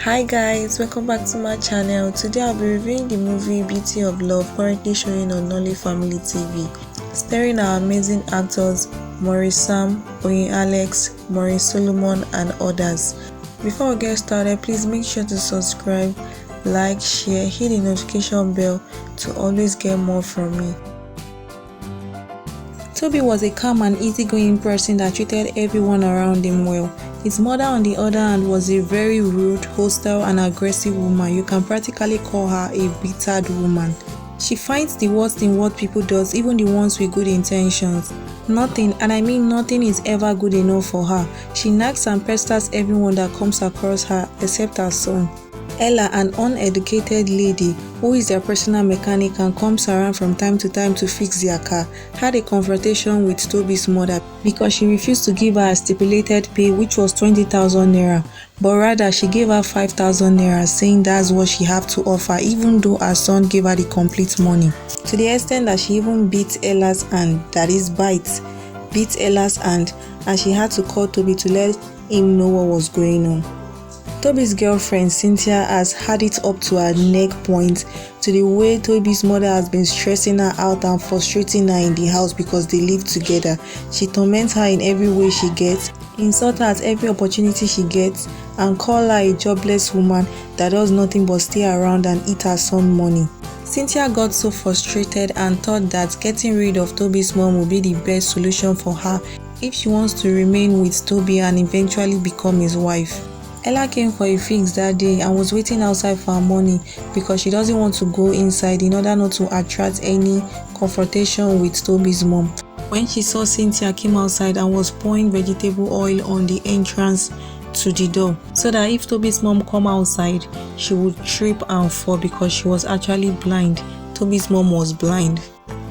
Hi guys, welcome back to my channel. Today I'll be reviewing the movie Beauty of Love, currently showing on Onyii Family TV, starring our amazing actors Maurice, Onyii, Maurice Solomon and others. Before we get started, please make sure to subscribe, like, share, hit the notification bell to always get more from me. Toby was a calm and easygoing person that treated everyone around him well. His mother, on the other hand, was a very rude, hostile and aggressive woman. You can practically call her a bitter woman. She finds the worst in what people do, even the ones with good intentions. Nothing, and I mean nothing, is ever good enough for her. She nags and pesters everyone that comes across her except her son. Ella, an uneducated lady who is their personal mechanic and comes around from time to time to fix their car, had a confrontation with Toby's mother because she refused to give her a stipulated pay, which was 20,000 naira, but rather she gave her 5,000 naira, saying that's what she had to offer, even though her son gave her the complete money. To the extent that she even beat Ella's hand, that is beat Ella's hand, and she had to call Toby to let him know what was going on. Toby's girlfriend Cynthia has had it up to her neck point to the way Toby's mother has been stressing her out and frustrating her in the house because they live together. She torments her in every way she gets, insults her at every opportunity she gets, and calls her a jobless woman that does nothing but stay around and eat her son's money. Cynthia got so frustrated and thought that getting rid of Toby's mom would be the best solution for her if she wants to remain with Toby and eventually become his wife. Ella came for a fix that day and was waiting outside for her money because she doesn't want to go inside in order not to attract any confrontation with Toby's mom. When she saw Cynthia came outside and was pouring vegetable oil on the entrance to the door so that if Toby's mom come outside, she would trip and fall because she was actually blind. Toby's mom was blind.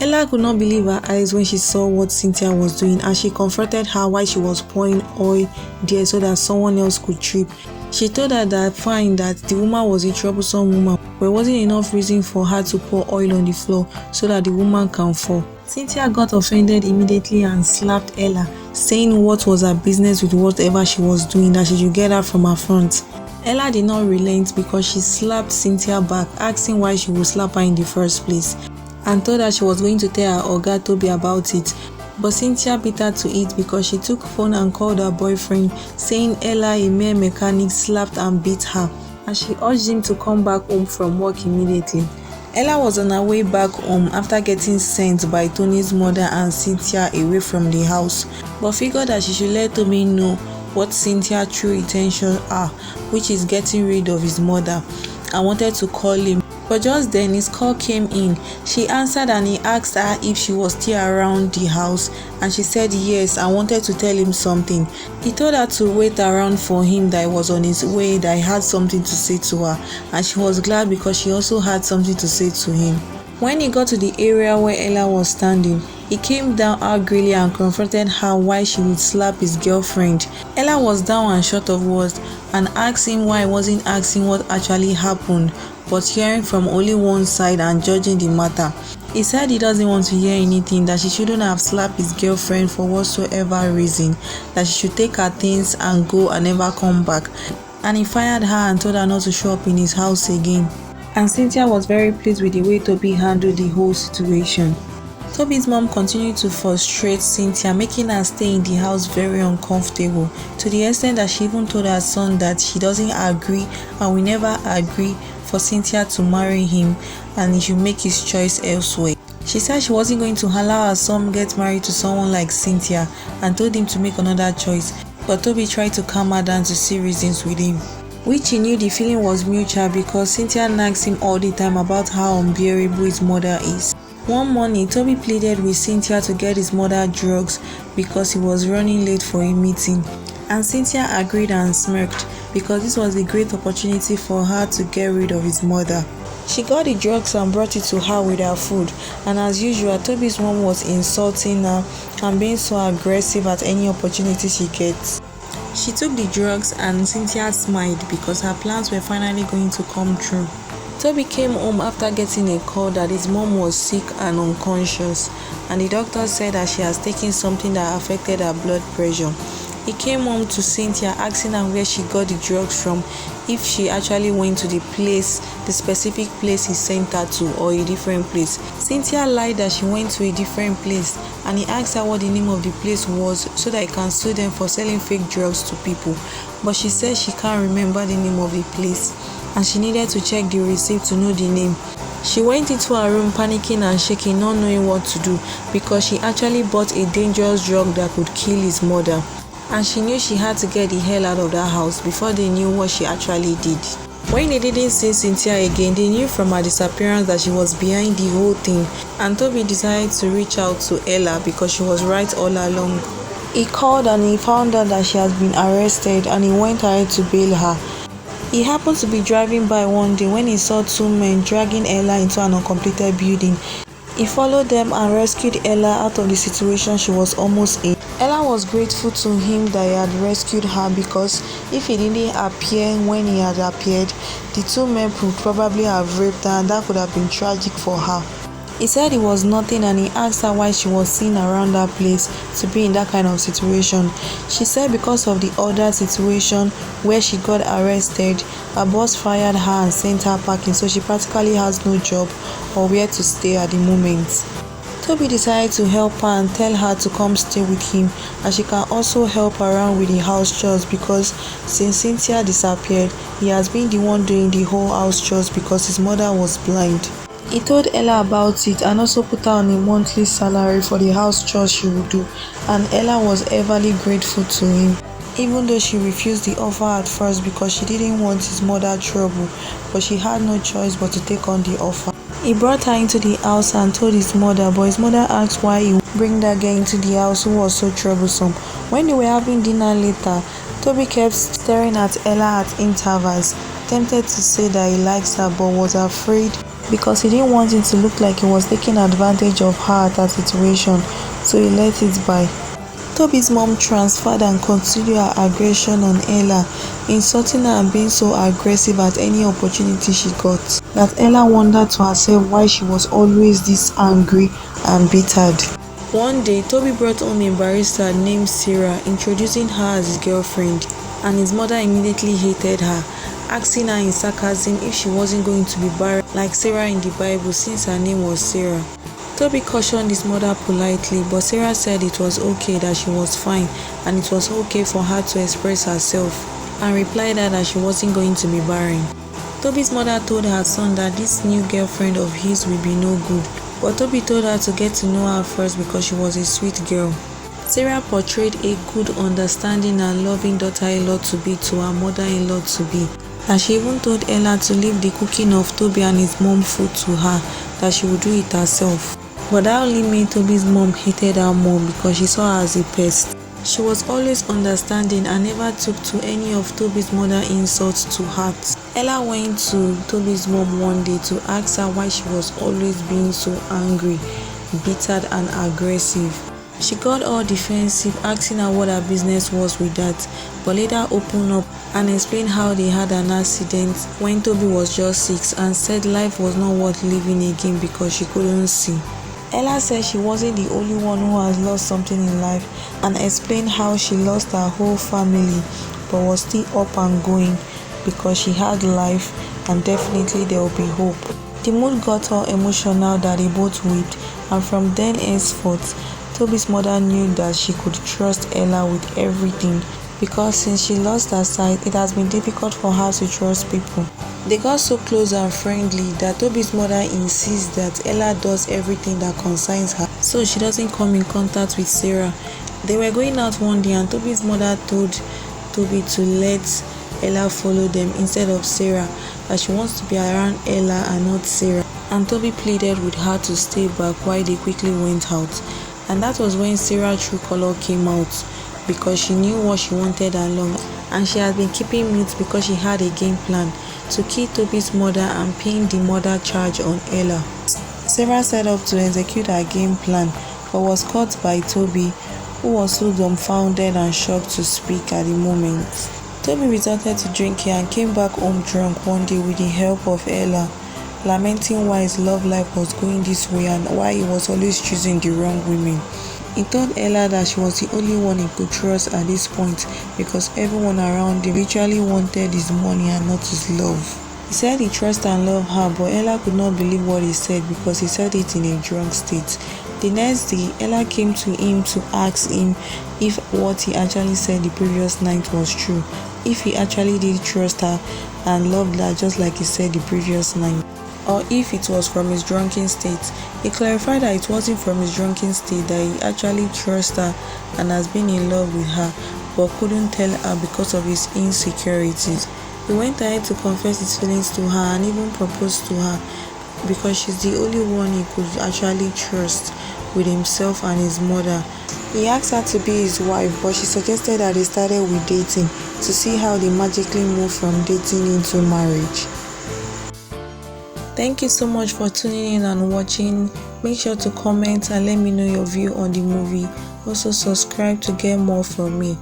Ella could not believe her eyes when she saw what Cynthia was doing, and she confronted her while she was pouring oil there so that someone else could trip. She told her that fine, that the woman was a troublesome woman, but it wasn't enough reason for her to pour oil on the floor so that the woman can fall. Cynthia got offended immediately and slapped Ella, saying what was her business with whatever she was doing, that she should get her from her front. Ella did not relent because she slapped Cynthia back, asking why she would slap her in the first place, and told her she was going to tell her oga Toby about it. But Cynthia beat her to it because she took phone and called her boyfriend, saying Ella, a mere mechanic, slapped and beat her, and she urged him to come back home from work immediately. Ella was on her way back home after getting sent by Tony's mother and Cynthia away from the house, but figured that she should let Toby know what Cynthia's true intentions are, which is getting rid of his mother, and wanted to call him. But just then his call came in. She answered and he asked her if she was still around the house, and she said yes and wanted to tell him something. He told her to wait around for him, that he was on his way, that he had something to say to her, and she was glad because she also had something to say to him. When he got to the area where Ella was standing, he came down angrily and confronted her why she would slap his girlfriend. Ella was down and short of words and asked him why he wasn't asking what actually happened, but hearing from only one side and judging the matter. He said he doesn't want to hear anything, that she shouldn't have slapped his girlfriend for whatsoever reason, that she should take her things and go and never come back, and he fired her and told her not to show up in his house again. And Cynthia was very pleased with the way Toby handled the whole situation. Toby's mom continued to frustrate Cynthia, making her stay in the house very uncomfortable, to the extent that she even told her son that she doesn't agree and will never agree for Cynthia to marry him, and he should make his choice elsewhere. She said she wasn't going to allow her son get married to someone like Cynthia and told him to make another choice, but Toby tried to calm her down to see reasons with him, which he knew the feeling was mutual because Cynthia nags him all the time about how unbearable his mother is. One morning, Toby pleaded with Cynthia to get his mother drugs because he was running late for a meeting, and Cynthia agreed and smirked because this was a great opportunity for her to get rid of his mother. She got the drugs and brought it to her with her food, and as usual, Toby's mom was insulting her and being so aggressive at any opportunity she gets. She took the drugs and Cynthia smiled because her plans were finally going to come true. Toby came home after getting a call that his mom was sick and unconscious, and the doctor said that she has taken something that affected her blood pressure. He came home to Cynthia asking her where she got the drugs from. if she actually went to the specific place he sent her to, or a different place. Cynthia lied that she went to a different place, and he asked her what the name of the place was so that he can sue them for selling fake drugs to people. But she said she can't remember the name of the place, and she needed to check the receipt to know the name. She went into her room panicking and shaking, not knowing what to do, because she actually bought a dangerous drug that could kill his mother. And she knew she had to get the hell out of that house before they knew what she actually did. When they didn't see Cynthia again, they knew from her disappearance that she was behind the whole thing, and Toby decided to reach out to Ella because she was right all along. He called and he found out that she had been arrested, and he went ahead to bail her. He happened to be driving by one day when he saw two men dragging Ella into an uncompleted building. He followed them and rescued Ella out of the situation she was almost in. Ella was grateful to him that he had rescued her, because if he didn't appear when he had appeared, the two men would probably have raped her, and that could have been tragic for her. He said it was nothing, and he asked her why she was seen around that place to be in that kind of situation. She said because of the other situation where she got arrested, her boss fired her and sent her packing, so she practically has no job or where to stay at the moment. Toby decided to help her and tell her to come stay with him, and she can also help around with the house chores, because since Cynthia disappeared, he has been the one doing the whole house chores because his mother was blind. He told Ella about it and also put her on a monthly salary for the house chores she would do, and Ella was everly grateful to him, even though she refused the offer at first because she didn't want his mother trouble, but she had no choice but to take on the offer. He brought her into the house and told his mother, but his mother asked why he would bring that girl into the house who was so troublesome. When they were having dinner later, Toby kept staring at Ella at intervals, tempted to say that he likes her but was afraid because he didn't want it to look like he was taking advantage of her at that situation, so he let it by. Toby's mom transferred and continued her aggression on Ella, insulting her and being so aggressive at any opportunity she got, that Ella wondered to herself why she was always this angry and bittered. One day, Toby brought home a barrister named Sarah, introducing her as his girlfriend, and his mother immediately hated her, asking her in sarcasm if she wasn't going to be barren like Sarah in the Bible since her name was Sarah. Toby cautioned his mother politely, but Sarah said it was okay, that she was fine, and it was okay for her to express herself, and replied that she wasn't going to be barren. Toby's mother told her son that this new girlfriend of his will be no good, but Toby told her to get to know her first because she was a sweet girl. Sarah portrayed a good, understanding and loving daughter-in-law to be to her mother-in-law to be, and she even told Ella to leave the cooking of Toby and his mom food to her, that she would do it herself. But that only made Toby's mom hated her mom because she saw her as a pest. She was always understanding and never took to any of Toby's mother insults to heart. Ella went to Toby's mom one day to ask her why she was always being so angry, bitter and aggressive. She got all defensive, asking her what her business was with that, but later opened up and explained how they had an accident when Toby was just 6 and said life was not worth living again because she couldn't see. Ella said she wasn't the only one who has lost something in life, and explained how she lost her whole family but was still up and going because she had life and definitely there will be hope. The mood got all emotional that they both wept, and from then henceforth, Toby's mother knew that she could trust Ella with everything, because since she lost her sight, it has been difficult for her to trust people. They got so close and friendly that Toby's mother insists that Ella does everything that concerns her, so she doesn't come in contact with Sarah. They were going out one day and Toby's mother told Toby to let Ella follow them instead of Sarah, that she wants to be around Ella and not Sarah. And Toby pleaded with her to stay back while they quickly went out. And that was when Sarah's true color came out, because she knew what she wanted along, and she had been keeping mute because she had a game plan to kill Toby's mother and pin the murder charge on Ella. Sarah set up to execute her game plan, but was caught by Toby, who was so dumbfounded and shocked to speak at the moment. Toby resorted to drinking and came back home drunk one day with the help of Ella, lamenting why his love life was going this way and why he was always choosing the wrong women. He told Ella that she was the only one he could trust at this point because everyone around him literally wanted his money and not his love. He said he trusted and loved her, but Ella could not believe what he said because he said it in a drunk state. The next day, Ella came to him to ask him if what he actually said the previous night was true, if he actually did trust her and loved her just like he said the previous night, or if it was from his drunken state. He clarified that it wasn't from his drunken state, that he actually trusts her and has been in love with her, but couldn't tell her because of his insecurities. He went ahead to confess his feelings to her and even proposed to her because she's the only one he could actually trust with himself and his mother. He asked her to be his wife, but she suggested that they started with dating to see how they magically move from dating into marriage. Thank you so much for tuning in and watching. Make sure to comment and let me know your view on the movie. Also subscribe to get more from me.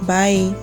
Bye.